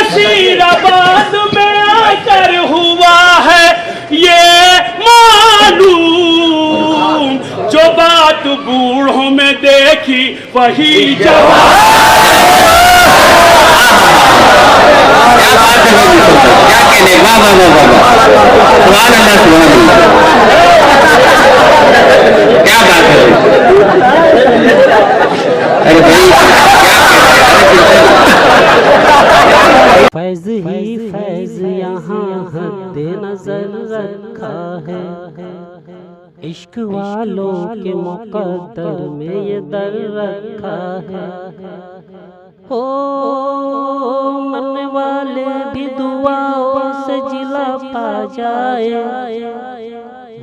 नसीराबाद में आकर हुआ है ये मालूम, जो बात बूढ़ों में देखी वही जवान। क्या बात है, अरे भाई फैज ही फैज यहाँ हद्दे नजर रखा है, इश्क वालों के मुकद्दर में ये दर रखा है। हो मरने वाले भी दुआओं से जिला पा जाए,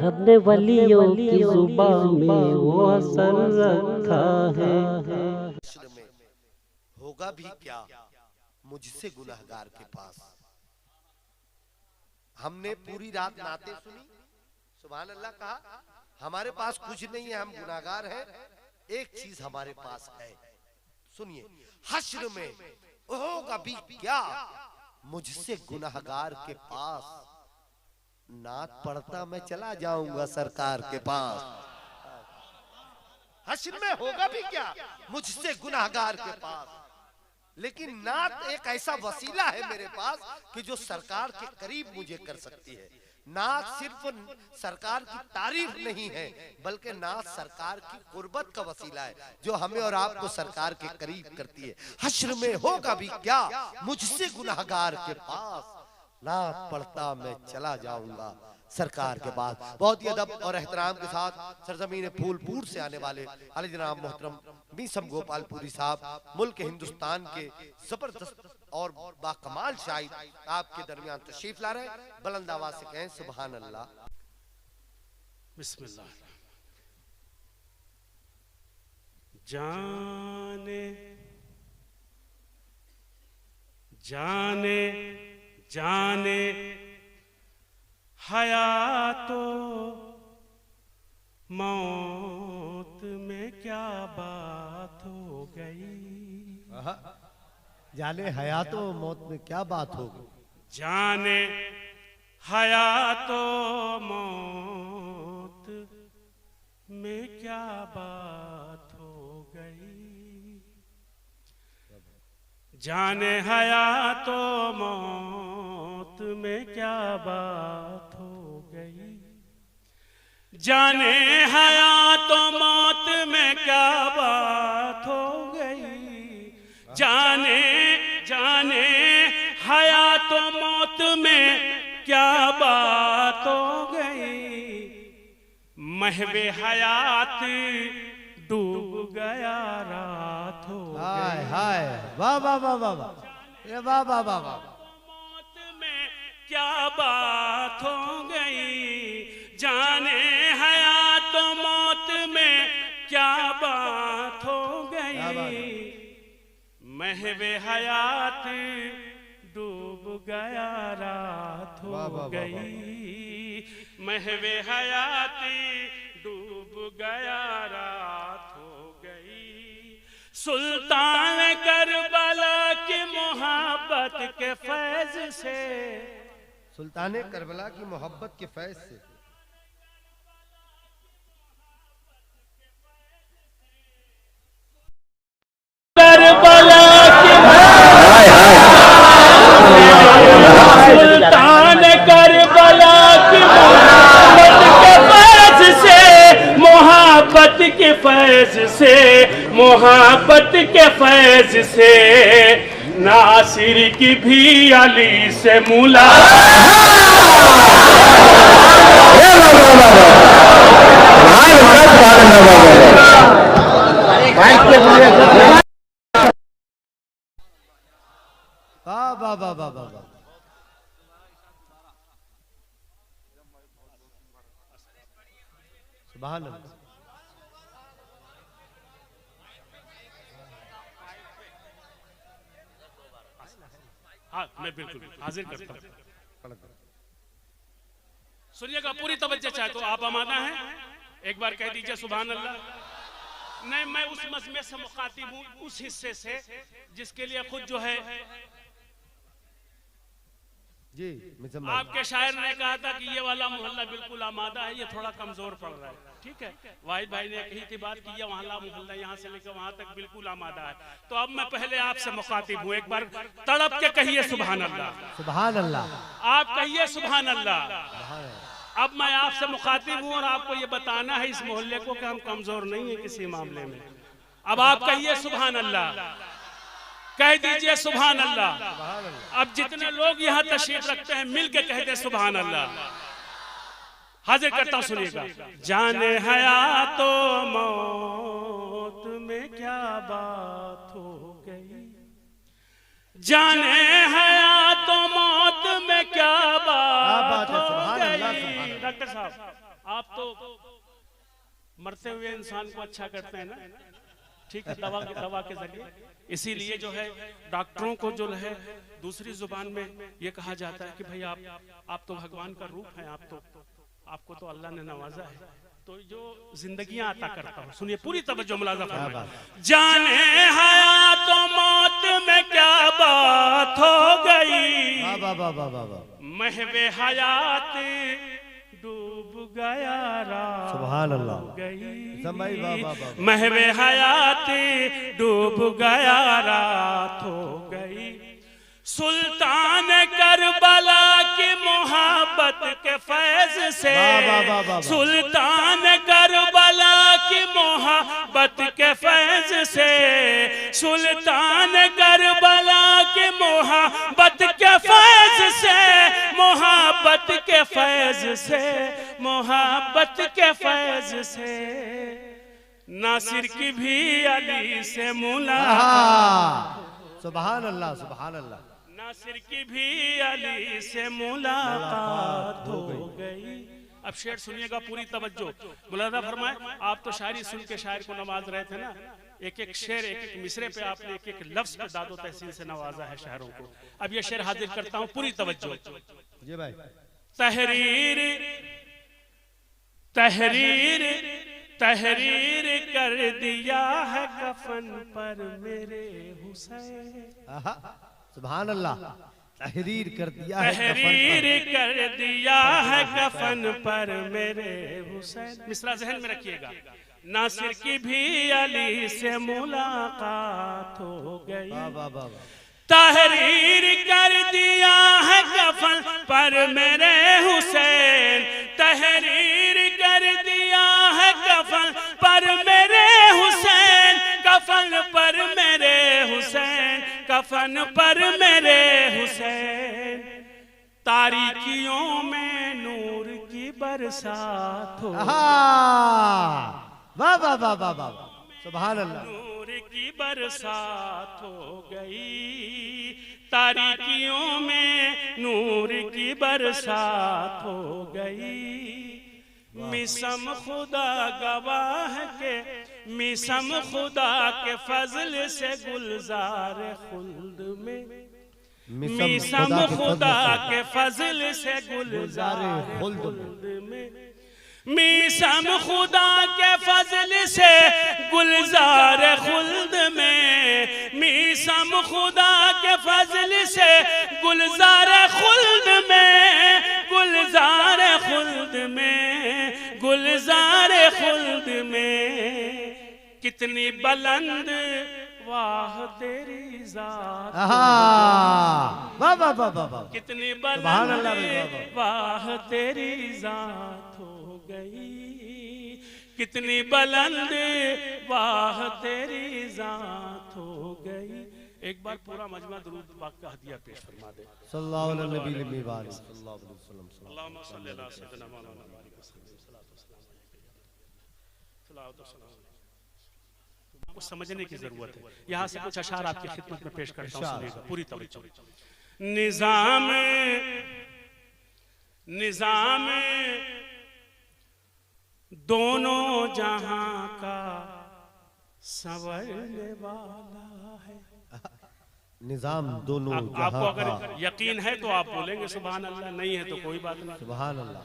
रब ने वलियों की जुबान में वो असर रखा है। होगा भी क्या मुझसे गुनहगार के पास। हमने पूरी रात नाते सुनी, सुभान अल्लाह कहा, हमारे पास कुछ नहीं है, हम गुनहगार हैं, एक चीज हमारे पास है, सुनिए, हश्र में होगा भी क्या मुझसे गुनहगार के पास, नात पढ़ता मैं चला जाऊंगा सरकार के पास। हश्र में होगा भी क्या मुझसे गुनहगार के पास, लेकिन नात एक ऐसा वसीला है मेरे पास कि जो सरकार के करीब मुझे कर सकती है। नात सिर्फ सरकार की तारीफ नहीं है, बल्कि नात सरकार की कुर्बत का वसीला है, जो हमें और आपको सरकार के करीब करती है। हश्र में होगा भी क्या मुझसे गुनहगार के पास, नात पढ़ता मैं चला जाऊंगा सरकार के पास। बहुत ही अदब और एहतराम के साथ सरजमीन फूलपुर से आने वाले अली जनाब मोहतरम मीसम गोपालपुरी साहब, मुल्क हिंदुस्तान के जबरदस्त और बाकमाल शायर आपके दरमियान तशरीफ ला रहे हैं। बुलंद आवाज से कहें सुभान अल्लाह। बिस्मिल्लाह। जाने जाने जाने हयातो मौत में क्या बात हो गई, जाने हयातो मौत में क्या बात होगी, जाने हयातो मौत में क्या बात हो गई, जाने हयातो मौत में क्या बात हो गई, जाने हयातो मौत में क्या बात हो गई, जाने जाने हयातो मौत में क्या बात हो गई, महवे हयात डूब गया रात हो हाय गई। हाय, वाह वाह वाह वाह वाह, ये वाह वाह वाह वाह। मौत में क्या बात हो गई, जाने हयात मौत में क्या बात हो गई, महवे हयात डूब गया रात हो गई, महवे हयात डूब गया रात हो गई। सुल्तान करबला की मोहब्बत के फैज से, सुल्तान करबला की मोहब्बत के फैज से, करबला की सुल्तान करबला की मोहब्बत के फैज से, मोहब्बत के फैज से नासिर की भी अली से वाह वाह वाह वाह वाह। सुभान अल्लाह। हाँ, मैं बिल्कुल हाजिर करता हूँ। सुनिएगा, पूरी तवज्जो चाहे तो आप आमादा हैं, एक बार कह दीजिए सुभान अल्लाह। नहीं, मैं उस मजमे से मुखातिब हूँ, उस हिस्से से जिसके लिए खुद जो है जी मिज़म भाई। आपके शायर ने कहा था कि ये वाला मोहल्ला बिल्कुल आमादा है, ये थोड़ा कमजोर पड़ रहा है। ठीक है, वाहिद भाई ने कही थी बात की ये वाला मोहल्ला यहाँ से लेकर वहां तक बिल्कुल आमादा है। तो अब मैं पहले आपसे मुखातिब हूँ, एक बार तड़प के कहिए सुभान अल्लाह। सुभान अल्लाह। आप कहिए सुभान अल्लाह। अब मैं आपसे मुखातिब हूँ और आपको ये बताना है इस मोहल्ले को कि हम कमजोर नहीं है किसी मामले में। अब आप कहिए सुभान अल्लाह, कह दीजिए सुभान अल्लाह। अब जितने लोग यहाँ तशरीफ रखते हैं मिल के कह दे सुभान अल्लाह। हाजिर करता हूं, सुनिएगा। जाने हया तो मौत में क्या बात हो गई, जाने हया तो मौत में क्या बात हो गई। डॉक्टर साहब आप तो मरते हुए इंसान को अच्छा करते हैं ना, ठीक है, दवा के जरिए। इसीलिए जो है डॉक्टरों को जो है दूसरी जुबान में ये कहा जाता है कि भाई आप तो भगवान का रूप हैं, आपको तो अल्लाह ने नवाजा है। तो जो जिंदगियां अता करता हूं, सुनिए पूरी तवज्जो मुलाजा फरमाइए। जाने हया तो मौत में क्या बात हो गई, महवे हयात डूब गया रात सुभान अल्लाह गई, महवे हयात डूब गया रात हो गई। सुल्तान करबला की मोहब्बत के फैज से, सुल्तान करबला की मोहब्बत के फैज से, सुल्तान करबला की मोहब्बत के फैज से, मोहब्बत के फैज से, मोहब्बत के फैज से, नासिर की भी अली से मुलाकात। सुभान अल्लाह सुभान अल्लाह। नासिर की भी अली से मुलाकात हो गई। अब शेर सुनिएगा पूरी तवज्जो मुलाजा फरमाए। आप तो शायरी सुन के शायर को नवाज रहे थे ना, एक एक शेर एक एक मिसरे पे आपने एक एक लफ्ज पे दादो तहसील से नवाजा है शायरों को। अब ये शेर हाजिर करता हूँ पूरी तवज्जो। जी भाई। तहरीर तहरीर तहरीर कर दिया है कफन पर मेरे हुसैन। सुभान अल्लाह। तहरीर कर दिया है, तहरीर कर दिया है कफन पर मेरे हुसैन। मिसरा जहन में रखिएगा। नासिर की भी अली से मुलाकात हो गई, तहरीर कर दिया है कफन पर मेरे हुसैन, तहरीर कर दिया है कफन पर मेरे हुसैन, कफन पर मेरे हुसैन, कफन पर मेरे हुसैन। तारीकियों में नूर की बरसात हो, वाह वाह वाह वाह वाह सुभान अल्लाह। नूर की बरसात हो गई, तारीकियों में नूर की बरसात हो गई। मिसम खुदा गवाह के, मिसम खुदा के फजल से गुलजार खुल्द में, मिसम खुदा के फजल से गुलजार खुल्द में, मिसम खुदा के फजल से गुलजार खुल्द में, मिसम खुदा के फजल से गुलजार खुल्द में, गुलजार खुल्द में, गुलजार खुल्द में। कितनी बुलंद वाह तेरी जात, वाह वाह वाह वाह। कितनी बुलंद वाह तेरी जात हो गई, कितनी बुलंद वाह तेरी जात हो गई। एक बार पूरा मजमा दुरूद पाक का हदिया पेश फरमा दे। सल्लल्लाहु अलैहि वसल्लम। अल्लाहुम्मा सल्ली अला सय्यिदिना मौलाना आपको समझने की जरूरत है। यहाँ से कुछ अशार आपकी खिदमत में पेश करता हूँ, सुनिएगा पूरी तवज्जो। निजाम निजाम दोनों जहां का संवरने वाला है। निजाम दोनों आपको अगर यकीन है तो आप बोलेंगे सुभान अल्लाह, नहीं है तो कोई बात नहीं। सुभान अल्लाह।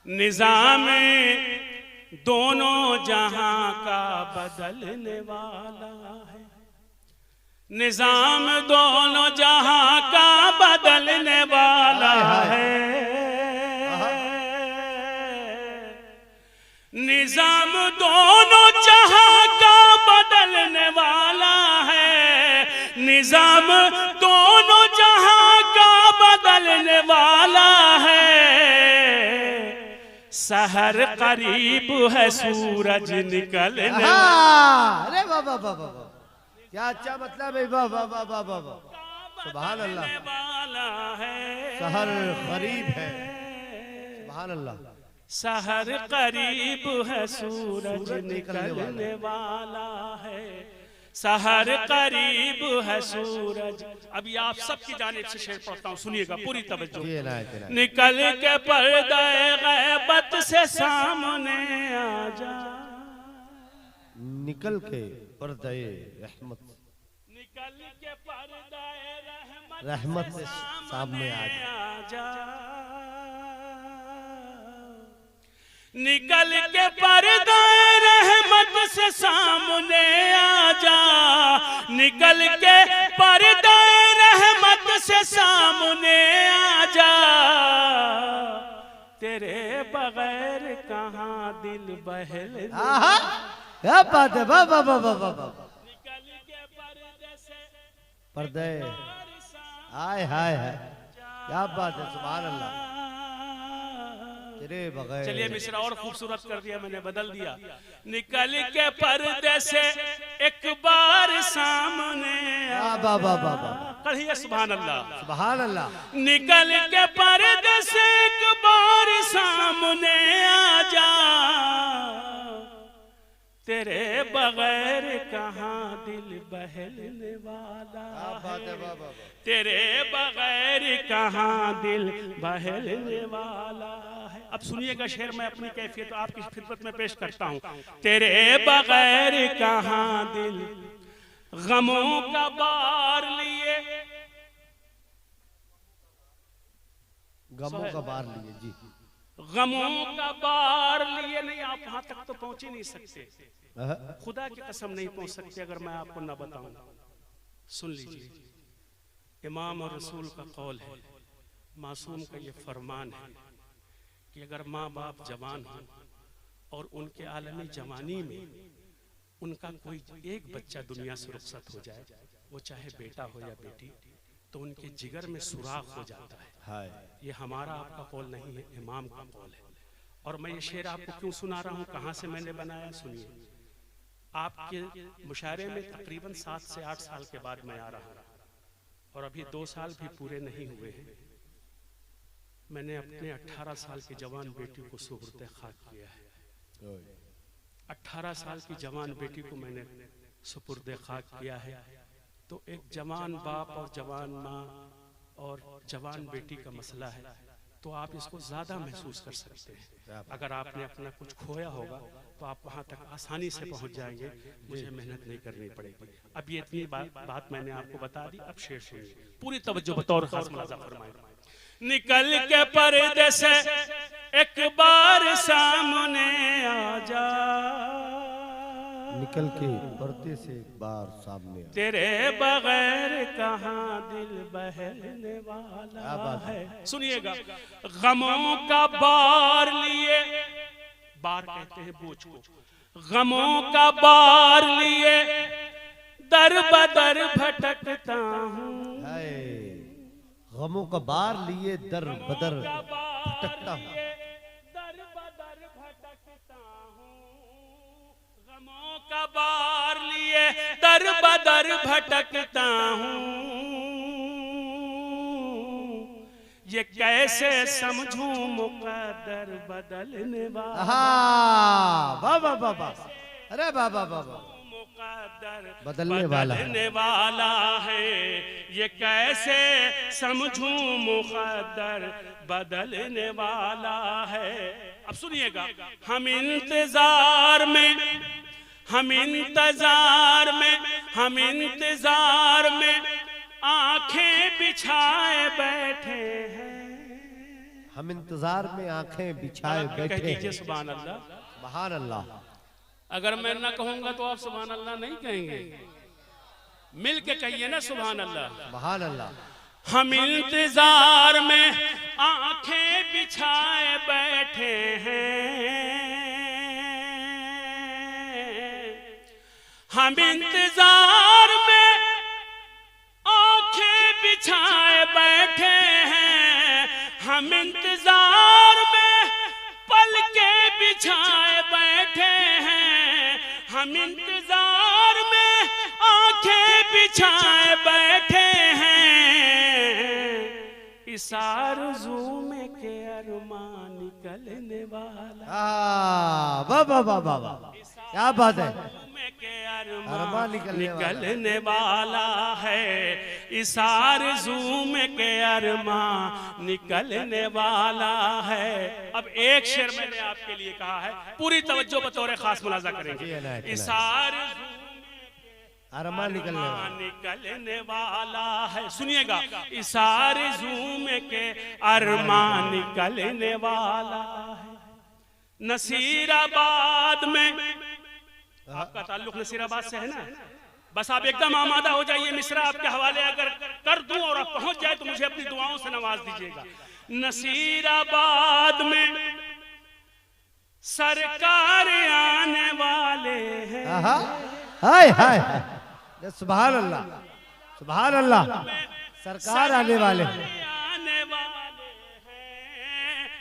निजाम दोनों जहां का बदलने वाला है, निजाम दोनों जहां का बदलने वाला जहां का बदलने वाला है, निजाम दोनों जहां का बदलने वाला है। सहर करीब है सूरज निकलने अरे वाह वाह वाह वाह, क्या अच्छा मतलब है, वाह वाह वाह वाह वाह वाह, सुभान अल्लाह। वाला है, सहर करीब है, सुभान अल्लाह। सहर करीब है सूरज निकलने वाला है, सहर करीब है सूरज। अभी आप सबकी जानिब से शेर पढ़ता हूँ, सुनिएगा पूरी तवज्जो। निकल के पर्दे गैबत से सामने आ जा, निकल के पर्दे रहमत, निकल के पर्दे रहमत से सामने आ जा, निकल के पर्दे रहमत से सामने आ जा, निकल के पर्दे रहमत से सामने आ जा। तेरे बगैर कहाँ दिल बहल, क्या बात है, वाह वाह वाह वाह वाह। निकल के पर्दे से पर्दे, हाय हाय हाय, क्या बात है, सुभान अल्लाह। तेरे बगैर, चलिए मिसरा और खूबसूरत कर दिया मैंने, बदल दिया। निकल के पर्दे से एक बार सामने आ, वाह वाह वाह वाह, कहिए सुभान अल्लाह, सुभान अल्लाह। निकल के पर्दे से एक बार सामने आ जा, तेरे बगैर कहाँ दिल बहलने वाला है, तेरे बगैर कहाँ दिल बहलने वाला है। अब सुनिएगा शेर, मैं अपनी कैफियत आपकी खिदमत में पेश करता हूँ। तेरे बगैर कहाँ दिल गमों का बार लिए, गमों का बार लिए जी, गमों का बार लिए। नहीं, आप वहां तक तो पहुंच ही नहीं सकते, खुदा की कसम नहीं पहुंच सकते अगर मैं आपको ना बताऊं। सुन लीजिए, इमाम और रसूल का कौल है, मासूम का ये फरमान है कि अगर माँ बाप जवान हो और उनके आलमी जवानी में उनका कोई एक बच्चा दुनिया से रुखसत हो जाए, वो चाहे बेटा हो या बेटी, तो उनके जिगर में सुराख हो जाता है। ये हमारा आपका कौल नहीं है, इमाम का कौल है। और मैं ये शेर आपको क्यों सुना रहा हूँ, कहाँ से मैंने बनाया, सुनिए। आपके मुशायरे में तकरीबन 7 से 8 साल के बाद मैं आ रहा हूँ, और अभी 2 साल भी पूरे नहीं हुए हैं। मैंने अपने 18 साल की जवान बेटी को सुपुर्द खाक किया है। 18 साल की जवान बेटी को मैंने सुपुर्द खाक किया है। तो एक जवान बाप और जवान माँ और जवान बेटी का मसला है, तो आप इसको ज्यादा महसूस कर सकते हैं। अगर आपने अपना कुछ खोया होगा तो आप वहां तक आसानी से पहुंच जाएंगे, मुझे मेहनत नहीं करनी पड़ेगी। अब ये इतनी बात मैंने आपको बता दी। अब शेर सुनिए, पूरी तवज्जो बतौर खास मुलाजा फरमाएं। निकल के पर्दे से एक बार सामने आ जा, निकल के पर्दे से एक बार सामने आ, तेरे बगैर कहाँ दिल बहलने वाला है। सुनिएगा, गमों का बार लिए, बार कहते हैं बोझ को, गमों का बार लिए दर बदर भटकता हूँ, गमों का बार लिए दर बदर भटकता हूँ, दर बदर भटकता हूँ, गमों का बार लिए दर बदर भटकता हूँ। ये कैसे समझूं मुकद्दर बदलने वाला, वाह वाह वाह वाह, अरे वाह वाह वाह वाह, मुकद्दर बदलने वाला है। ये कैसे समझूं मुकद्दर बदलने वाला है। अब सुनिएगा, हम इंतजार में, हम इंतजार में, हम इंतजार में आंखें बिछाए बैठे हैं, हम इंतजार में आंखें बिछाए बैठे हैं। कीजिए सुभान अल्लाह, सुभान अल्लाह। अगर मैं ना कहूंगा तो आप सुभान अल्लाह नहीं कहेंगे, मिल के कहिए ना सुभान अल्लाह, सुभान अल्लाह। हम इंतजार में आंखें बिछाए बैठे हैं, हम इंतजार में आंखें बिछाए बैठे हैं, हम इंतजार में पलकें बिछाए बैठे हैं, हम इंतजार में आंखें बिछाए बैठे हैं। इस आरज़ू में के अरमान निकलने वाला। वाह वाह वाह वाह वाह, क्या बात है। अरमान निकलने वाला है, इस आरज़ू में के अरमान निकलने वाला है। अब एक शेर मैंने आपके लिए कहा है, पूरी तवज्जो बतौर खास मुलाजा करेंगे। इस आरज़ू अरमान निकलने वाला है, सुनिएगा। इस आरज़ू में के अरमान निकलने वाला है। नसीराबाद में, आपका ताल्लुक नसीराबाद से है ना, बस आप एकदम आमादा हो जाइए। मिस्रा आपके हवाले अगर कर दूं और आप पहुंच जाए तो मुझे अपनी दुआओं से नवाज दीजिएगा। नसीराबाद में सरकार आने वाले हैं। हाय हाय, सुभान अल्लाह सुभान अल्लाह। सरकार आने वाले हैं।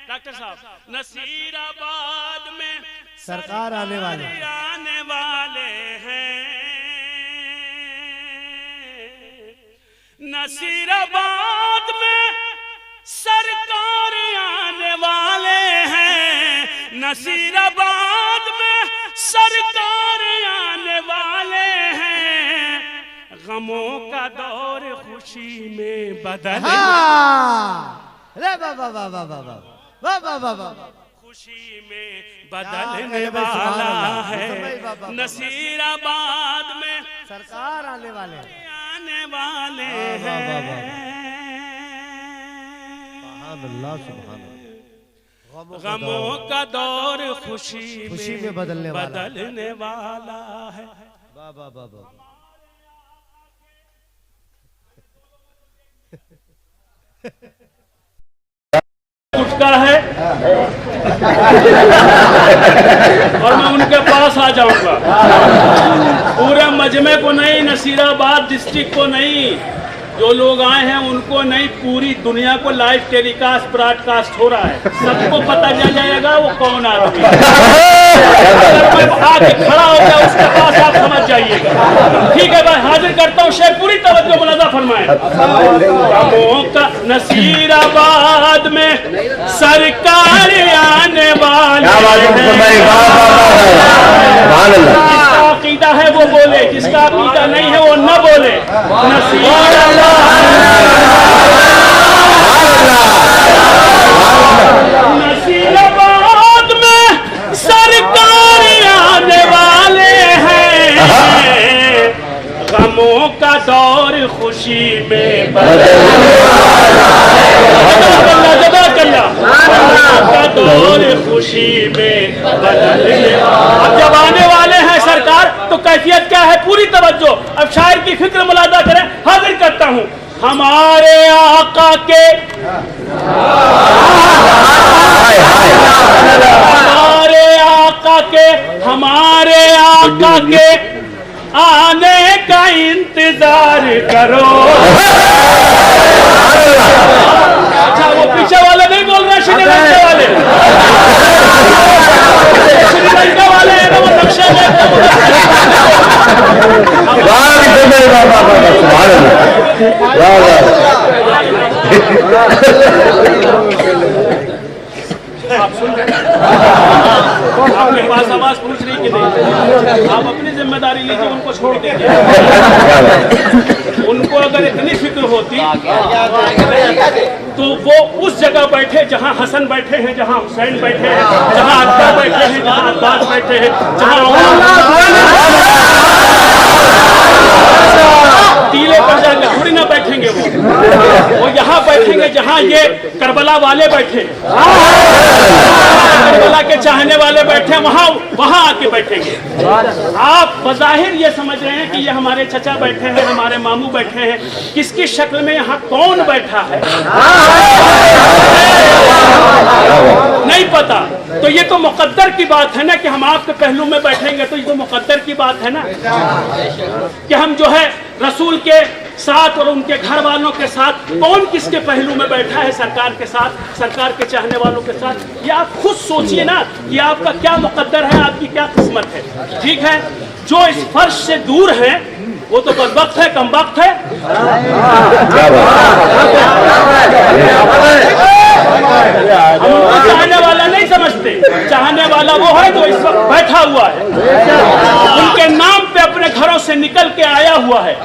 डॉक्टर साहब, नसीराबाद में सरकार आने वाले हैं। नसीराबाद में सरकार आने वाले हैं, नसीराबाद में सरकार आने वाले हैं। गमों का दौर खुशी में बदल, खुशी में बदलने वाला है। नसीराबाद में सरकार आने वाले हैं। गमों का दौर खुशी में बदलने वाला है। उठता है और मैं उनके पास आ जाऊंगा। पूरे मजमे को नहीं, नसीराबाद डिस्ट्रिक्ट को नहीं, जो लोग आए हैं उनको नहीं, पूरी दुनिया को लाइव टेलीकास्ट ब्रॉडकास्ट हो रहा है। सबको पता चल जाएगा वो कौन आदमी है। अगर मैं आके खड़ा हो गया उसके पास, आप समझ जाइएगा। ठीक है भाई, हाजिर करता हूँ शेर, पूरी तवज्जो मुलाजा फरमाएं। नसीराबाद में सरकार आने वाले हैं। जिसका अकीदा है वो बोले, जिसका अकीदा नहीं है वो न बोले। नसीराबाद में सरकार आने वाले हैं। गमों का दौर खुशी में का दौर खुशी में बदलने। अब जब आने वाले हैं सरकार तो कैफियत क्या है, पूरी तवज्जो। अब शायर की फिक्र मुलाजा करें। हाजिर करता हूं हमारे आका के, हमारे आका के आने का इंतजार करो। अच्छा, वो पीछे वाले नहीं बोल रहे, श्रीलंका वाले, श्रीलंका वाले हैं ना, वो नक्शा आपके पास आवाज पूछ रही कि नहीं, आप अपनी जिम्मेदारी लीजिए, उनको छोड़ दीजिए। उनको अगर इतनी फिक्र होती तो वो उस जगह बैठे जहां हसन बैठे हैं, जहां हुसैन बैठे हैं, जहां अकबर बैठे हैं, जहां अब्बास बैठे हैं, जहां टीले पर जाकर थोड़ी ना बैठेंगे। वो यहाँ बैठेंगे जहाँ यहाँ ये करबला वाले बैठे हैं, करबला के चाहने वाले बैठे हैं, वहां आके बैठेंगे। आप बज़ाहिर ये समझ रहे हैं कि ये हमारे चचा बैठे हैं, हमारे मामू बैठे हैं, किसकी शक्ल में यहाँ कौन बैठा है नहीं पता। तो ये तो मुकद्दर की बात है ना कि हम आपके पहलू में बैठेंगे, तो ये तो मुकद्दर की बात है ना कि हम जो है रसूल के साथ और उनके घर वालों के साथ, कौन किसके पहलू में बैठा है, सरकार के साथ, सरकार के चाहने वालों के साथ। ये आप खुद सोचिए ना कि आपका क्या मुकद्दर है, आपकी क्या किस्मत है। ठीक है, जो इस फर्श से दूर है वो तो बदबख्त है, कमबख्त है। हम चाहने वाला नहीं समझते, चाहने वाला वो है जो इस वक्त बैठा हुआ है, उनके नाम पे अपने घरों से निकल के आया हुआ है।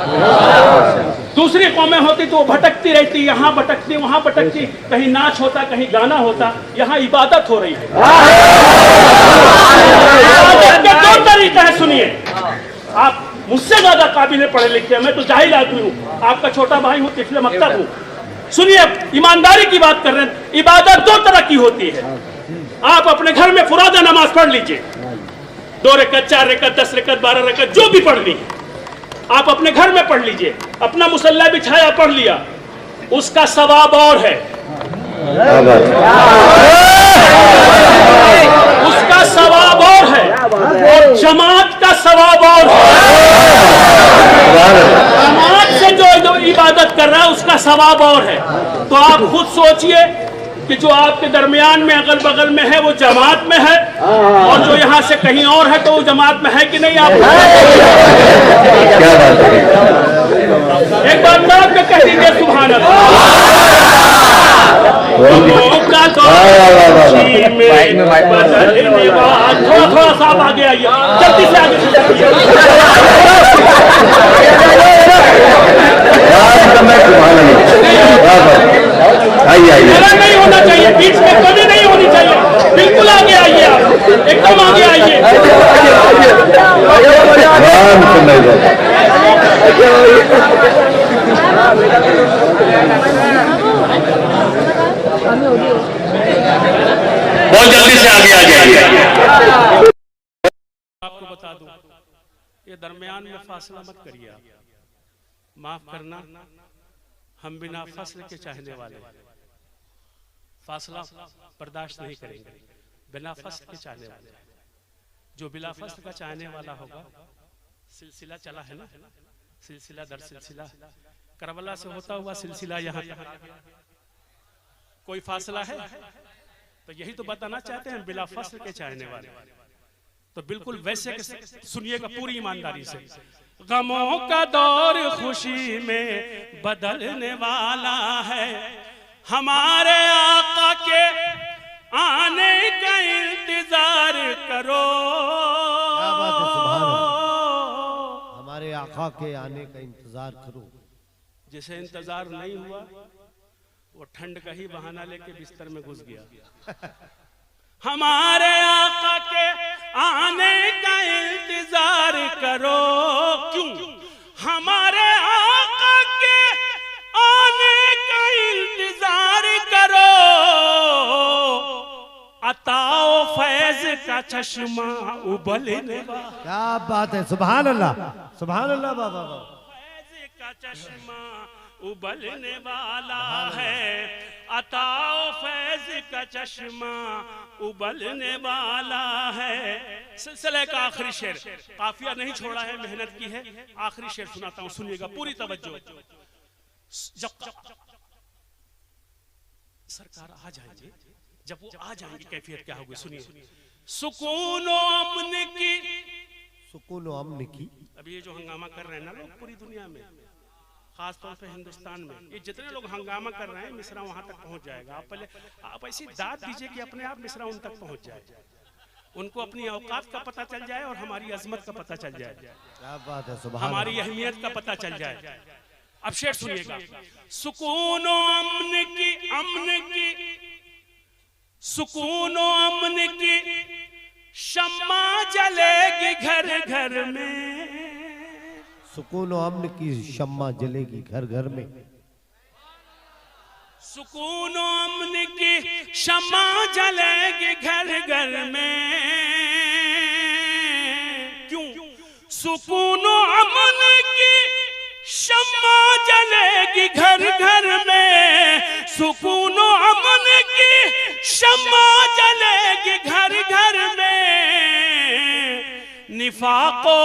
दूसरी कौमें होती तो वो भटकती रहती, यहाँ भटकती वहां भटकती, कहीं नाच होता कहीं गाना होता, यहाँ इबादत हो रही है। इबादत के दो तरीके हैं, सुनिए। आप मुझसे ज्यादा काबिल पढ़े लिखे हैं, मैं तो जाहिल आदमी हूँ, आपका छोटा भाई हूँ, तिफले मकतब हूँ। सुनिए, ईमानदारी की बात कर रहे हैं। इबादत दो तरह की होती है। आप अपने घर में फुरादा नमाज पढ़ लीजिए, 2 रकअत, 4 रकअत, 10 रकअत, 12 रकअत, जो भी पढ़ ली आप अपने घर में पढ़ लीजिए। अपना मुसल्ला बिछाया, पढ़ लिया, उसका सवाब और है, उसका सवाब और है, और जमात का सवाब और है। जमात से जो इबादत कर रहा है उसका सवाब और है। तो आप खुद सोचिए कि जो आपके दरमियान में अगल बगल में है वो जमात में है, और जो यहाँ से कहीं और है तो वो जमात में है कि नहीं। आप एक बार नाम पे कह दीजिए सुभान अल्लाह। थोड़ा थोड़ा सा आगे आइए, जल्दी से आगे मेरा नहीं होना चाहिए, बीच में कभी नहीं होनी चाहिए, बिल्कुल आगे आइए, आप एकदम आगे आइए। बहुत जल्दी से आगे आ जाइए। आपको बता दूं, ये दरमियान में फासला मत करिए। आप माफ करना, हम बिना फसल के चाहने वाले फासला बर्दाश्त नहीं करेंगे। बिना फसल के चाहने वाले, जो बिना फसल का चाहने वाला होगा, सिलसिला चला है ना, सिलसिला दर सिलसिला, करबला से होता हुआ सिलसिला यहाँ कोई फासला है। तो यही तो बताना चाहते हैं, बिला फसल के चाहने वाले। तो बिल्कुल वैसे सुनिएगा पूरी ईमानदारी से। गमों का दौर खुशी में बदलने वाला है, हमारे आका के आने का इंतजार करो। क्या बात है, सुभान अल्लाह। हमारे आका के आने का इंतजार करो। जिसे इंतजार नहीं हुआ वो ठंड का ही बहाना लेके बिस्तर में घुस गया। हमारे आका के आने का इंतजार करो, क्यों? हमारे आका के आने का इंतजार करो, अताओ फैज का चश्मा उबलने वाला। क्या बात है, सुभान अल्लाह, सुभान अल्लाह। बाबा फैज का चश्मा उबलने वाला है, अताओ फैज का चश्मा उबलने वाला है। सिलसिले का आखिरी शेर, काफिया नहीं छोड़ा है, मेहनत की है। आखिरी शेर सुनाता हूं, सुनिएगा पूरी तवज्जो। जब सरकार आ जाएंगे, जब वो आ जाएंगे कैफियत क्या होगी, सुनिए। सुकून अमन की, सुकून अमन की। अभी ये जो हंगामा कर रहे हैं ना लोग पूरी दुनिया में, खासतौर पे हिंदुस्तान में, ये जितने लोग हंगामा कर रहे हैं, मिस्रा वहां तक पहुंच जाएगा। आप ऐसी दाद दीजिए कि अपने आप मिस्रा उन तक पहुंच जाए, उनको अपनी औकात का पता चल जाए और हमारी अजमत का पता चल जाए। क्या बात है, सुभान हमारी अहमियत का पता चल जाए। अब शेर सुनिएगा। सुकून अमन की, अमन की, सुकून अमन की शम्मा जलेगी घर घर में। सुकून अमन की शम्मा जलेगी घर घर में। सुकून अमन की शम्मा जलेगी घर घर में। क्यों? सुकून अमन की शम्मा जलेगी घर घर में। सुकून अमन की शम्मा जलेगी घर घर में। निफाको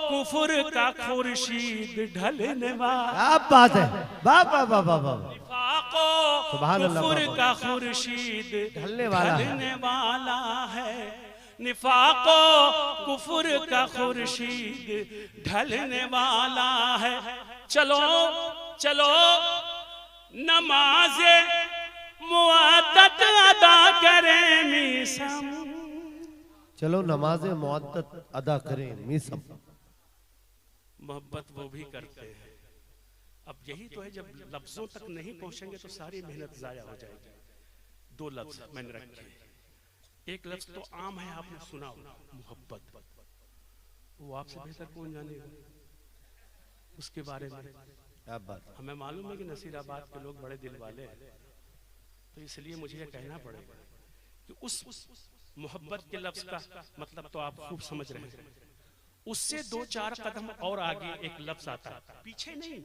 कुफर का खुर्शीद ढलने वाला। क्या बात है, वाह वाह वाह वाह वाह। निफाको कुफर का खुर्शीद ढलने वाला है। निफाको कुफर का खुर्शीद ढलने वाला है। चलो चलो नमाज़े मुअत्तत अदा करें मीसम। चलो नमाज़े मुअत्तत अदा करें मीसम। मोहब्बत वो भी करते हैं। अब यही तो है, जब लफ्जों तक नहीं पहुंचेंगे तो सारी मेहनत जाया हो जाएगी। दो लफ्ज मैंने रखे। एक लफ्ज तो आम है, आपने सुना होगा, मोहब्बत। वो आपसे बेहतर कौन जानेगा उसके बारे में। क्या बात। हमें मालूम है कि नसीराबाद के लोग बड़े दिल वाले हैं, तो इसलिए मुझे ये कहना पड़ेगा कि उस मोहब्बत के लफ्ज का मतलब तो आप खूब समझ रहे हैं। उससे 2-4 कदम और आगे एक लफ्ज आता है, पीछे नहीं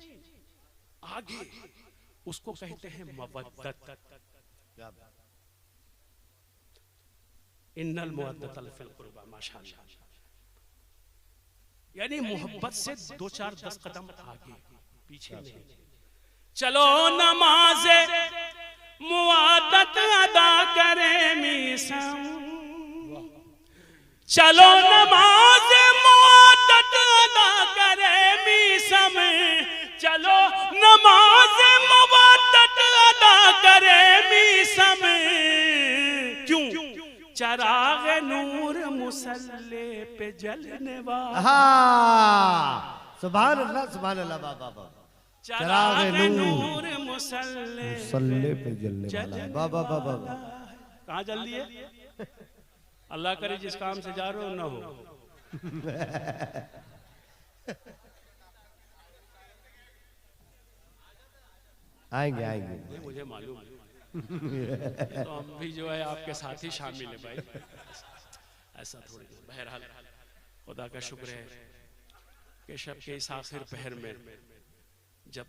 आगे, उसको कहते हैं मवद्दत। इन्नल मुवद्दत फिल कुर्बा, माशाअल्लाह। यानी मोहब्बत से 2-4-10 कदम आगे, पीछे नहीं। चलो नमाज़े मुअत्तत अदा करें मीसम। चलो नमाज़े मुअत्तत अदा करें मीसम। चलो नमाज़े मुअत्तत अदा करें मीसम। क्यों? चराग़ नूर मुसल्ले पे जलने वाला। सुभान अल्लाह सुभान अल्लाह, वाह वाह वाह। चराग़ नूर मुसल्ले पे जलने वाला, वाह वाह वाह वाह। कहाँ जल्दी है? अल्लाह करे जिस काम से जा रहे हो ना हो। आएंगे आएंगे, मुझे मालूम है। तो हम भी जो है आपके साथ ही शामिल है भाई, ऐसा थोड़ी। बहरहाल खुदा का शुक्र है कि शब के इस आखिर पहर में, जब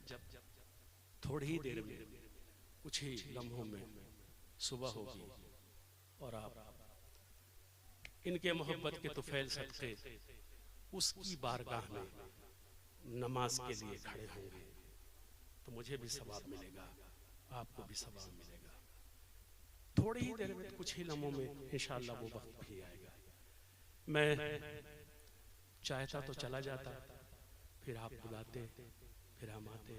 थोड़ी ही देर में, कुछ ही लम्हों में सुबह होगी और आप इनके मोहब्बत के तुफैल सदके उसकी बारगाह में नमाज के लिए खड़े होंगे, तो मुझे भी सवाब मिलेगा, आपको भी सवाब मिलेगा। थोड़ी ही देर में, कुछ ही लम्हों में इंशाअल्लाह वो वक्त भी आएगा। मैं चाहता तो चला जाता, फिर आप बुलाते, फिर हम आते।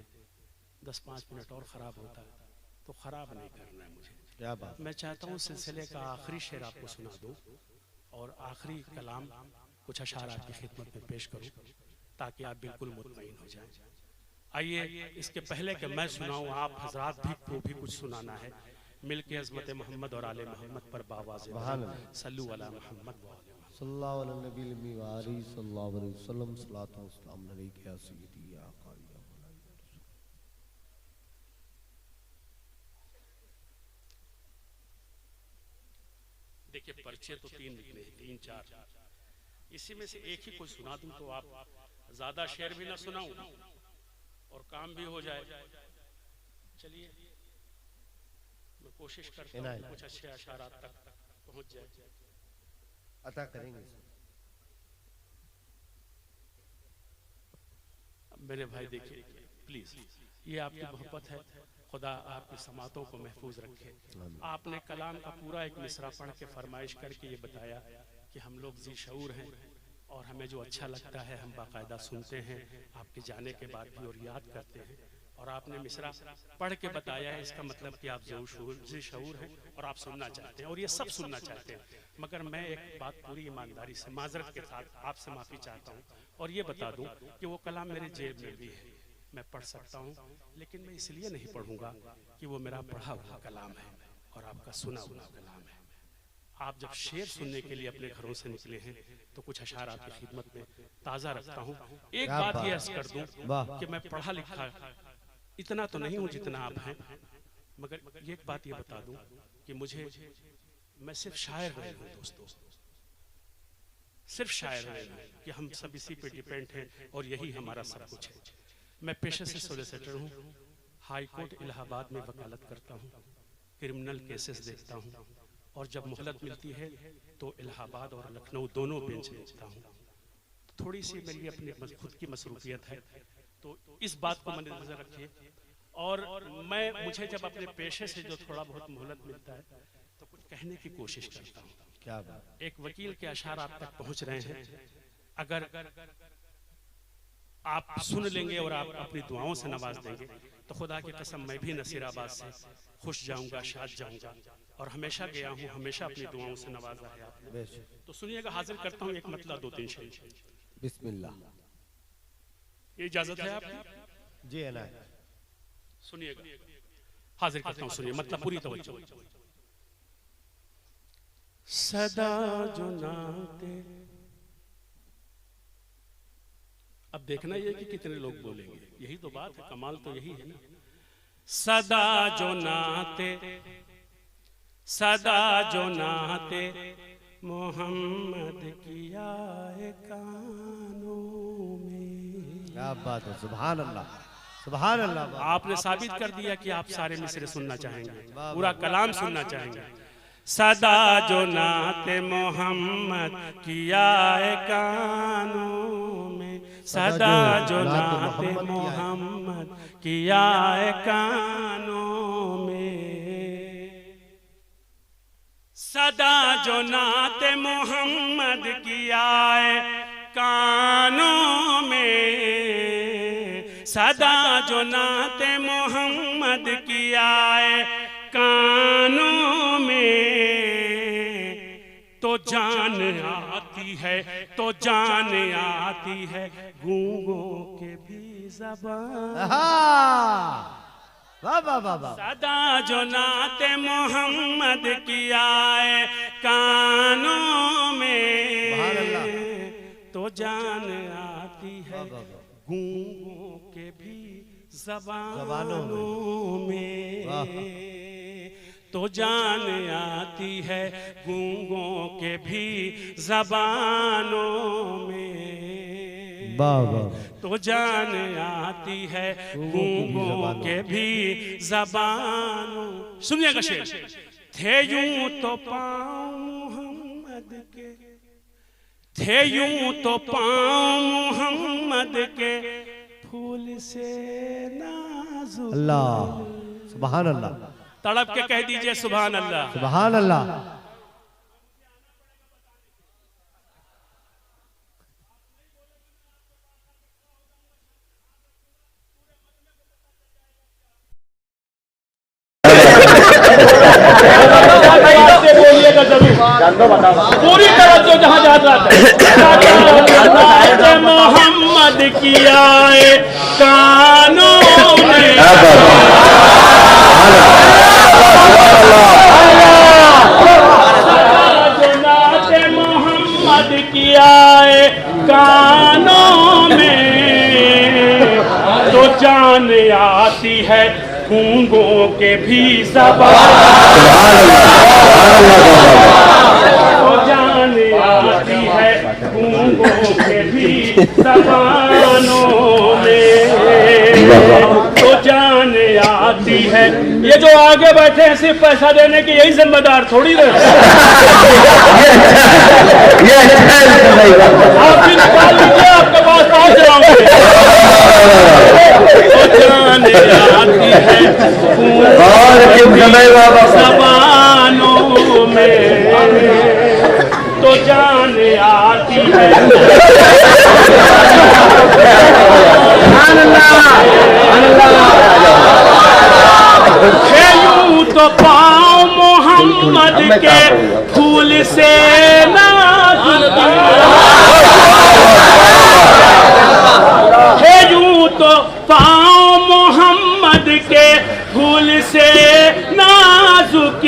10-5 मिनट और ख़राब होता तो ख़राब नहीं करना है मुझे। क्या बात। मैं चाहता हूँ सिलसिले का आखिरी शेर आपको सुना दूँ और आखिरी कलाम कुछ अशार आपकी खिदमत में पेश करूँ ताकि आप बिल्कुल मुतमईन हो जाएं। आइए, इसके पहले कि मैं सुनाऊँ, आप हजरात को भी कुछ सुनाना है। मिलके अज़मत मोहम्मद और आले मोहम्मद पर बावाज़े सल्लु अला मोहम्मद सल्लल्लाहु अलैहि वसल्लम। सलातो व सलाम अलैका या सय्यदी या क़ारी या मौलाई। देखिए, पर्चे तो 3 निकले, 3-4, इसी में से एक ही कोई सुना दूं तो आप ज्यादा शेर भी ना सुनाऊं और काम भी हो जाए। चलिए, मैं कोशिश करता हूं कुछ अच्छे अशारात तक पहुंच जाए। अता करेंगे। मेरे भाई देखिए, प्लीज, ये आपकी मोहब्बत है, खुदा आपकी समातों को महफूज रखे। आपने कलाम का पूरा एक मिसरा पढ़ के फरमाइश करके ये बताया कि हम लोग जी शऊर हैं और हमें जो अच्छा लगता है हम बाकायदा सुनते हैं आपके जाने के बाद भी और याद करते हैं। और आपने मिसरा पढ़ के बताया है, इसका मतलब कि आप जी शऊर हैं और आप सुनना चाहते हैं और ये सब सुनना चाहते हैं। मगर मैं एक बात पूरी ईमानदारी से माजरत के साथ आपसे माफ़ी चाहता हूँ और ये बता दूँ कि वो कलाम मेरे जेब में भी है, मैं पढ़ सकता हूँ, लेकिन मैं इसलिए नहीं पढ़ूंगा कि वो मेरा पढ़ा हुआ कलाम है और आपका सुना हुआ कलाम है। आप जब शेर सुनने के लिए अपने घरों से निकले हैं तो कुछ अशार आपकी खिदमत में ताज़ा रखता हूँ। एक बात ये अर्ज कर दूँ कि मैं पढ़ा लिखा इतना तो नहीं हूँ जितना आप हैं, मगर ये एक बात ये बता दूं कि मैं सिर्फ शायर नहीं हूं दोस्तों, सिर्फ शायर नहीं हूं कि हम सब इसी पे डिपेंड हैं और यही हमारा सब कुछ है। मैं पेशे से सोलिसिटर हूं, हाई कोर्ट इलाहाबाद में वकालत करता हूं, क्रिमिनल केसेस देखता हूं और जब मोहलत मिलती है तो इलाहाबाद और लखनऊ दोनों बेंच देखता हूं। थोड़ी सी मेरी अपनी खुद की मसरूफियत है, तो इस बात को मद्देनजर रखिए। और मुझे जब अपने पेशे से जो थोड़ा बहुत मोहलत मिलता है तो कुछ कहने की कोशिश करता हूँ। क्या बात, एक वकील के अशार आप तक पहुंच रहे हैं, अगर आप सुन लेंगे और आप अपनी दुआओं से नवाज देंगे तो खुदा की कसम मैं भी नसीराबाद से खुश जाऊंगा, शाद जाऊंगा और हमेशा गया हूँ, हमेशा अपनी दुआओं से नवाजा है आपने। तो सुनिएगा, हाजिर करता हूँ एक मतलब 2-3 शेर। बिस्मिल्लाह। ये इजाजत है आपकी? जी है ना, सुनिएगा, हाजिर करता हूँ, सुनिए मतलब पूरी तवज्जो। सदा जो नाते, अब देखना ये कि कितने लोग बोलेंगे, यही तो बात है, कमाल तो यही है ना। सदा जो नाते, सदा जो नाते मोहम्मद किया है कानों में। क्या बात है, सुभान अल्लाह, सुभान अल्लाह। आपने साबित कर दिया कि आप सारे मिसरे सुनना चाहेंगे, पूरा कलाम सुनना चाहेंगे। सदा जो नाते मोहम्मद किया है कानों में, सदा जो नाते मोहम्मद किया है कानों में, सदा जो नाते मोहम्मद किया है कानों में, सदा जो नाते मोहम्मद किया है कानों में, तो जान आती है, तो जान आती है गूंगों के भी ज़बान। वाह वाह वाह वाह। सदा जो नाते मोहम्मद किया है कानों में, तो जान आती है गूंगों के भी ज़बानों में, तो जान आती है गूंगों के भी ज़बानों में, तो जान आती है गूंगों के भी ज़बानों। सुनिएगा शेर। थे यूं तो पाँव मोहम्मद के, थे यूं तो पाँव मोहम्मद के फूल से नाजुक। अल्लाह, सुभान अल्लाह। तड़प के कह दीजिए सुभान अल्लाह, सुभान अल्लाह। बोलिएगा जरूर, पूरी तवज्जो जहां जाता है। मोहम्मद की आए कानों में, जो मोहम्मद की आए कानों में, तो जान आती है गूंगों के भी ज़बान, तो जान आती है गूंगों के भी ज़बानों में, तो जान आती है। ये जो आगे बैठे हैं सिर्फ पैसा देने के यही जिम्मेदार थोड़ी रहे। आप भी निकाल लीजिए, आपके पास पहुंच रहा हूँ। तो जान आती है ज़बानों में, तो जान आती है। यूं तो पाँव मोहम्मद के फूल से नाजुक, यूं तो पाँव मोहम्मद के फूल से नाजुक,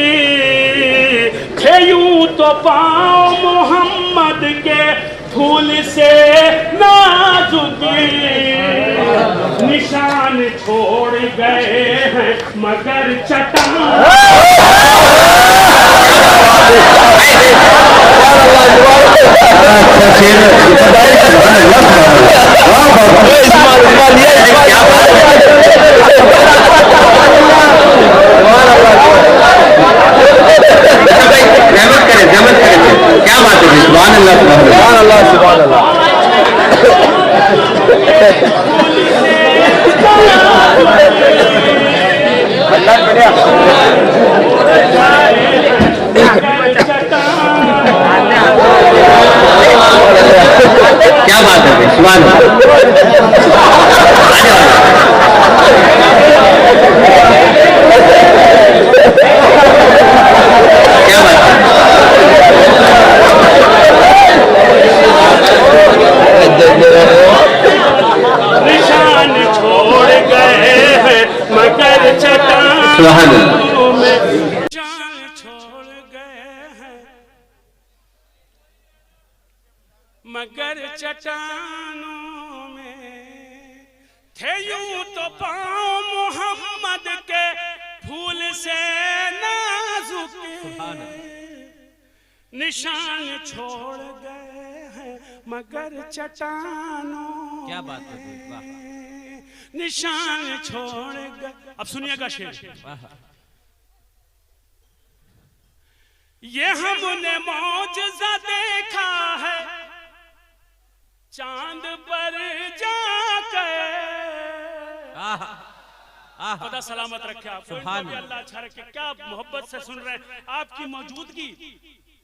यूं तो पाँव मोहम्मद के फूल से नाजुक निशान छोड़ गए हैं मगर चट्टान क्या बात है सुभान अल्लाह सुभान अल्लाह सुभान अल्लाह क्या बात है सुभान अल्लाह क्या बात है निशान छोड़ गए हैं मगर चट्टानों में निशान छोड़ गए हैं मगर चट्टानों में थे यूं तो पाँव मोहम्मद के फूल से नाजुक निशान छोड़ गए हैं मगर चट्टानों क्या बात है निशान छोड़ गए। अब सुनिएगा शेर ये हमने मौजज़ा देखा है चांद पर जाकर खुदा सलामत रखे आपको अल्लाह अच्छा रखे। क्या मोहब्बत से सुन रहे हैं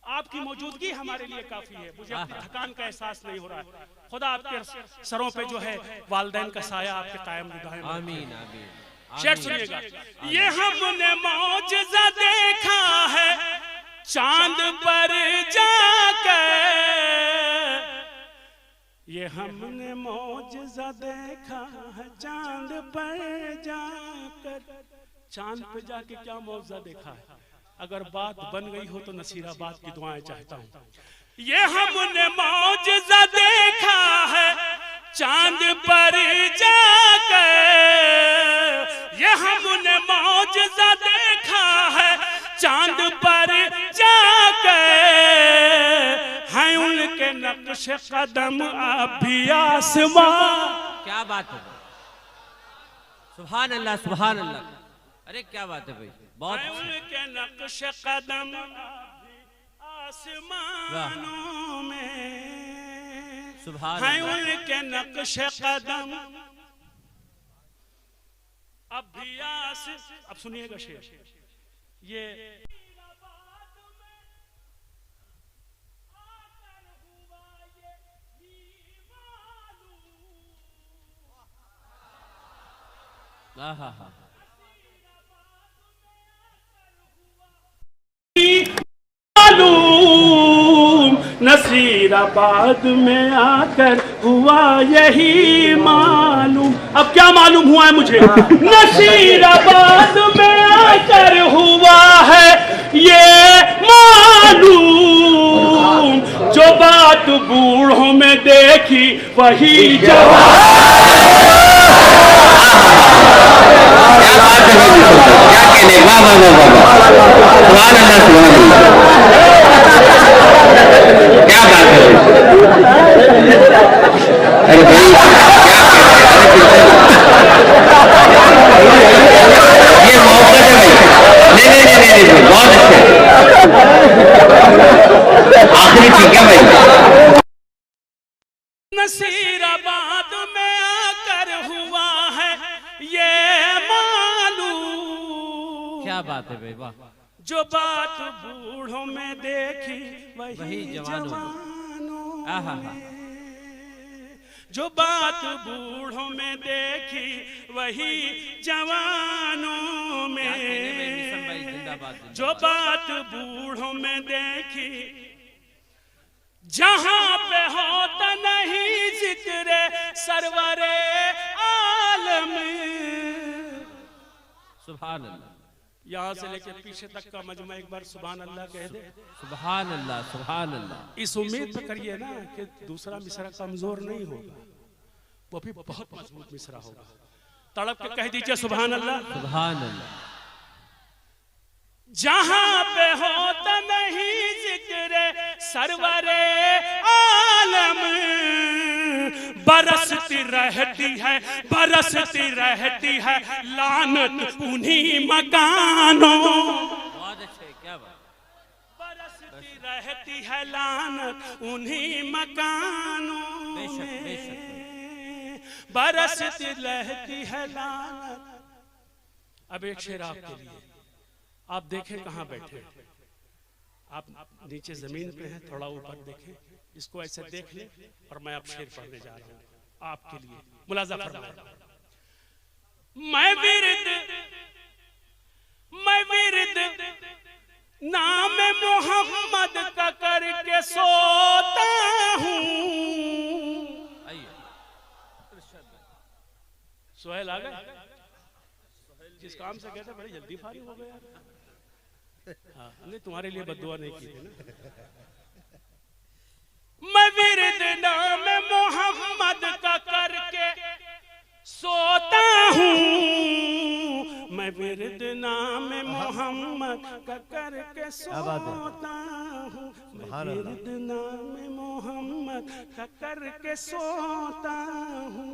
आपकी मौजूदगी हमारे लिए काफी है। मुझे अपनी थकान का एहसास नहीं हो रहा है। खुदा आपके सरों पे जो है वालिदैन का साया आपके कायम निगाहें में। आमीन आमीन। शेर सुनिएगा ये हमने मौजज़ा देखा है चांद पर जाकर ये हमने मौजज़ा देखा है चांद पर जाकर। चांद पे जाके क्या मौजज़ा देखा है? अगर बात बन गई हो तो नसीराबाद की दुआएं चाहता हूं। ये हमने मौजज़ा देखा है चांद पर जाकर ये हमने मौजज़ा देखा है चांद पर जाकर हैं उनके नक्श कदम अब भी आसमां। क्या बात है सुभान अल्लाह सुभान अल्लाह। अरे क्या बात है भाई बहुत उनके नक्श कदम आसमानों में सुभान हैं उनके नक्श कदम अब भी अब सुनिएगा शेर ये नसीराबाद में आकर हुआ यही मालूम। अब क्या मालूम हुआ है मुझे? नसीराबाद में आकर हुआ है ये मालूम जो बात बूढ़ों में देखी वही जवान। क्या कहने वाह वाह वाह वाह सुभान अल्लाह सुभान अल्लाह। क्या बात है अरे भाई ये मौका है भाई। नहीं बहुत अच्छे आखिरी ठीक है भाई। नसीराबाद में आकर हुआ है ये मालूम। क्या बात है भाई वाह। जो बात बूढ़ों में देखी वही जवानों में। जो बात बूढ़ों में देखी वही जवानों में। जो बात बूढ़ों में देखी जहां पे होता नहीं जिक्र सरवरे आलम। सुभान अल्लाह। यहाँ से लेके पीछे तक का मजमा एक बार सुभान अल्लाह कह दे। सुभान अल्लाह, सुभान अल्लाह। इस उम्मीद पे करिए ना कि दूसरा मिसरा कमजोर नहीं होगा, वो भी बहुत मजबूत मिसरा होगा। तड़प के कह दीजिए सुभान अल्लाह, सुभान अल्लाह। जहां पे होता नहीं जिक्र सरवरे आलम, बरसती रहती है लानत उन्हीं मकानों। बहुत अच्छे, क्या बात। बरसती रहती है लानत उन्हीं मकानों बेशक, में, बेशक। बरसती रहती है लानत। अब एक शेर आपके लिए, आप देखें कहाँ बैठे, आप नीचे जमीन पे हैं, थोड़ा ऊपर देखें, इसको ऐसे देख लें और मैं अब शेर पढ़ने जा रहा हूँ आपके लिए। मुलाजा फरमाएं। मैं विरद नाम मोहम्मद का करके सोता हूँ। सोहेल आ गए, जिस काम से कहते बड़ी जल्दी फारिग हो गया। हाँ, नहीं तुम्हारे लिए बद्दुआ नहीं की थी ना। मैं विरद नाम मोहम्मद का करके सोता हूँ, मैं विरद नाम मोहम्मद का करके सोता हूँ, मैं विरद नाम मोहम्मद का करके सोता हूँ,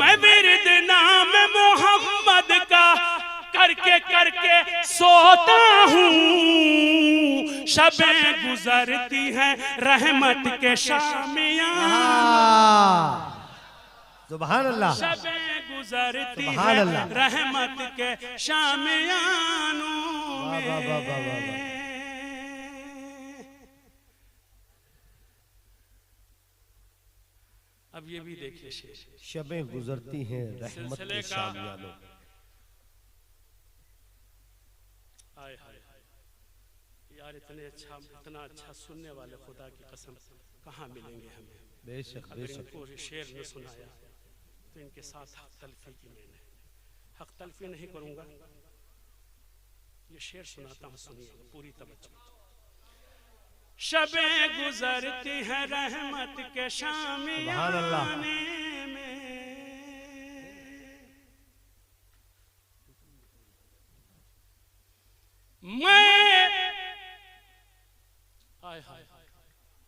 मैं विरद नाम मोहम्मद का करके सोता हूँ। शबें गुजरती हैं रहमत के शामियाँ, सुभान अल्लाह। शबें गुजरती हैं रहमत के शामियानों में। अब ये भी देखिए शेर, शबें गुजरती हैं रहमत के शामियानों में। हाय हाय यार, इतना अच्छा सुनने वाले खुदा की कसम कहाँ मिलेंगे हमें। बेशक, अगर बेशक। इनको शेर न सुनाया तो इनके साथ हक तलफी की मैंने हक तलफी नहीं करूंगा, ये शेर सुनाता हूँ, सुनिए पूरी तवज्जो। शबें गुजरती हैं रहमत के शामियाने में, मैं हाय हाय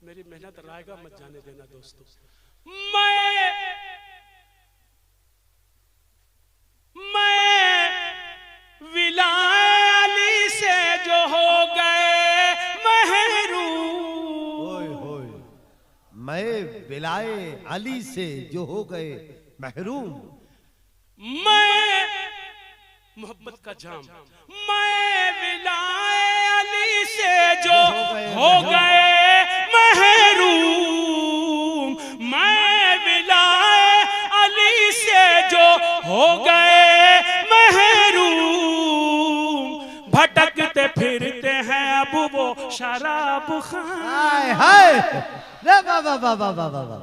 मेरी मेहनत रायगा मत जाने देना दोस्तों। मैं विलायली से जो हो गए महरूम, होय होय, मैं विलाए अली से जो हो गए महरूम, मैं मोहब्बत का जाम, मैं विलाए अली से जो हो गए महरूम, मैं विलाए अली से जो हो गए महरूम, भटकते फिरते हैं अब वो शराब खान। हाय हाय, रे बाबा बाबा बाबा बाबा,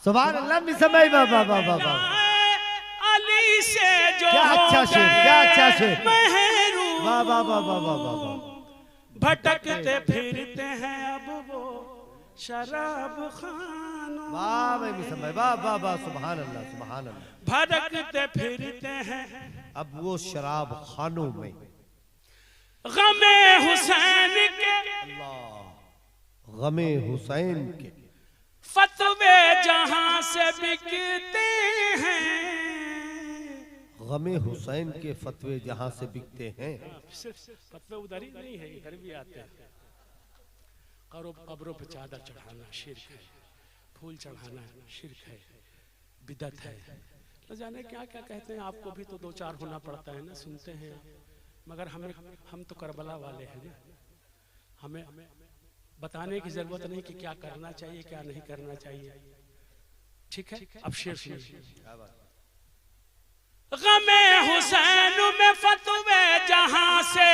सुभान अल्लाह। मिसमाई बाबा बाबा बाबा, अली से जो क्या अच्छा शेर, क्या अच्छा शेर। महरूम, वाह वाह वाह वाह वाह वाह वाह। भटकते फिरते हैं अब वो शराब खानों, वाह भाई मिसमाई, वाह वाह वाह, सुभान अल्लाह, सुभान अल्लाह। भटकते फिरते हैं अब वो शराब खानों में, गमे हुसैन के, गमे हुसैन के फतवे जहां से बिकते हैं, गमे हुसैन के फतवे जहां से बिकते हैं। सिर्फ फतवे उधर ही नहीं है, इधर भी आते हैं। कब्रों पे चादर चढ़ाना शिर्क है, फूल चढ़ाना शिर्क है, बिदत है, न जाने क्या क्या कहते हैं। आपको भी तो दो चार होना पड़ता है ना, सुनते हैं, मगर हम तो करबला वाले हैं ना, हमें बताने की जरूरत नहीं कि क्या करना चाहिए क्या नहीं करना चाहिए। ठीक है, अब शेर सुनिए। गमे हुसैन में फतवे जहां से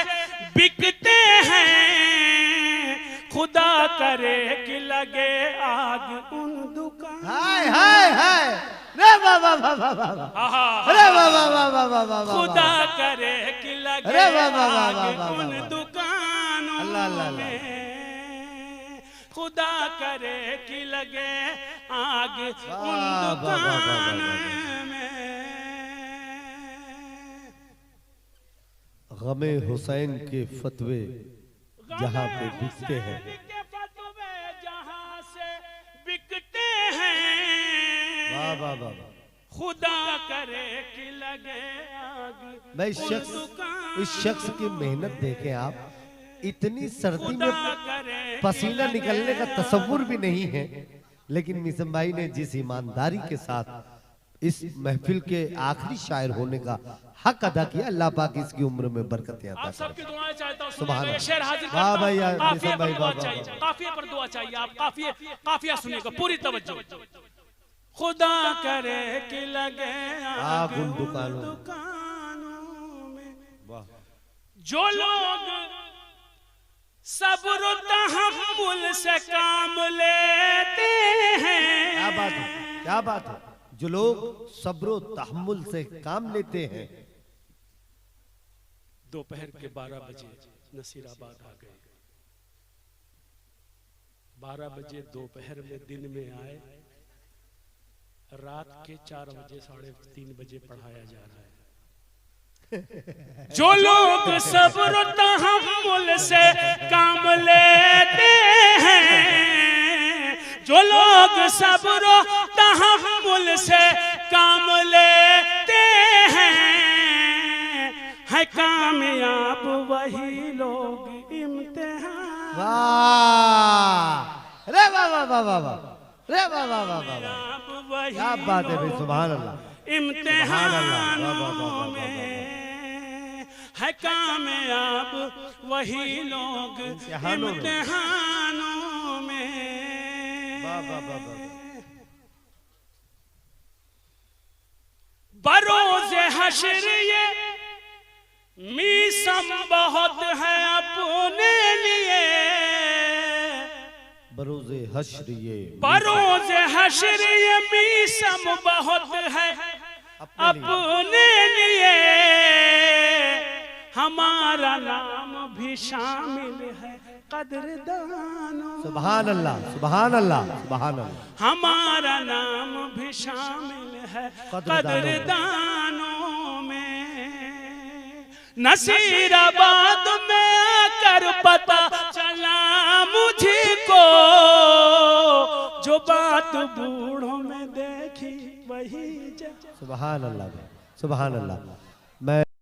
बिकते हैं, खुदा करे कि लगे आग उन दुकान। हाय हाय हाय, रे वाह वाह वाह वाह वाह, अरे वाह वाह वाह वाह वाह वाह, खुदा करे कि लगे अरे वाह, वाह, वाह, वाह, आग वाह, उन वाह। दुकानों अल्लाह, अल्लाह, अल्लाह। में, खुदा करे कि लगे आग उन वाह, वाह, वाह, वाह, वाह, वाह, दुकानों में। गमे हुसैन के फतवे जहाँ पे बिकते हैं, के फतवे जहाँ से बिकते हैं, वाह वाह वाह वाह। खुदा करे कि लगे आग मैं उन इस शख्स की मेहनत देखें आप, इतनी सर्दी खुदा में करे पसीना निकलने का तसव्वुर भी नहीं है, लेकिन मिसम भाई ने जिस ईमानदारी के साथ इस महफिल के आखिरी शायर होने का हक अदा किया, अल्लाह पाक इसकी उम्र में बरकतें अता आप करे। सबकी दुआएं चाहता हूं। सुभान सुनिएगा, ये अल्लाह। शेर हाजिर वाह करता भाई हूं। यार, काफिये निजाम पर भाई, दुआ वाह, वाह, चाहिए, वाह। काफिये पर दुआ चाहिए। आप काफिया सुनिएगा, पूरी तवज्जो। खुदा करे कि लगे आग उन दुकानों में, वाह। जो लोग सब्र तहम्मुल से काम लेते हैं। क्या बात है, क्या बात है। जो लोग सब्र तहम्मुल से काम लेते हैं, दोपहर के 12 बजे नसीराबाद आ गए। 12 बजे दोपहर में दिन में आए, रात के 4 बजे 3:30 बजे पढ़ाया जा रहा है। जो लोग सब्र तहम्मुल से काम लेते हैं, जो लोग सब्र तहम्मुल से काम लेते हैं, है कामयाब वही लोग इम्तिहान। वाह, रे वाह वाह वाह वाह वाह, रे वाह वाह वाह वाह वाह। क्या बात है भाई, सुभान अल्लाह। इम्तिहानों में है कामयाब वही लोग इम्तिहानों में। वाह वाह वाह वाह। बरोज़े हश्र ये मीसम बहुत है अपने लिए। बरोज़े हश्र ये, बरोज़े हश्र ये मीसम बहुत है अपने लिए। हमारा नाम भी शामिल है कदरदानों। सुभान अल्लाह, सुभान अल्लाह, सुभान अल्लाह। हमारा नाम भी शामिल है कदरदानों में। नसीराबाद में आकर पता चला मुझको, जो बात बूढ़ों में देखी वही सुभान अल्लाह, सुभान अल्लाह।